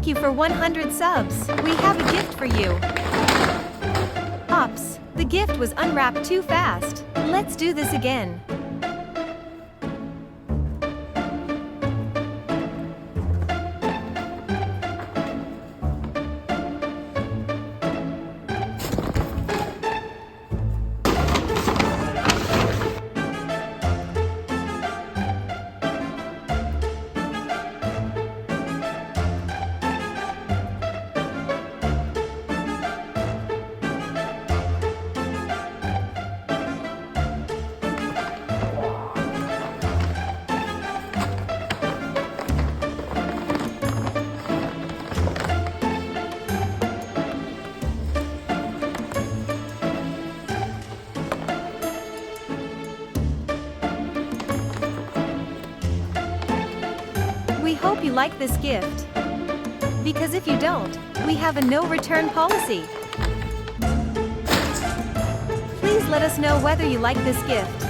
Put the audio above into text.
you for 100 subs. We have a gift for you. Ops, the gift was unwrapped too fast. Let's do this again. We hope you like this gift. Because if you don't, we have a no return policy. Please let us know whether you like this gift.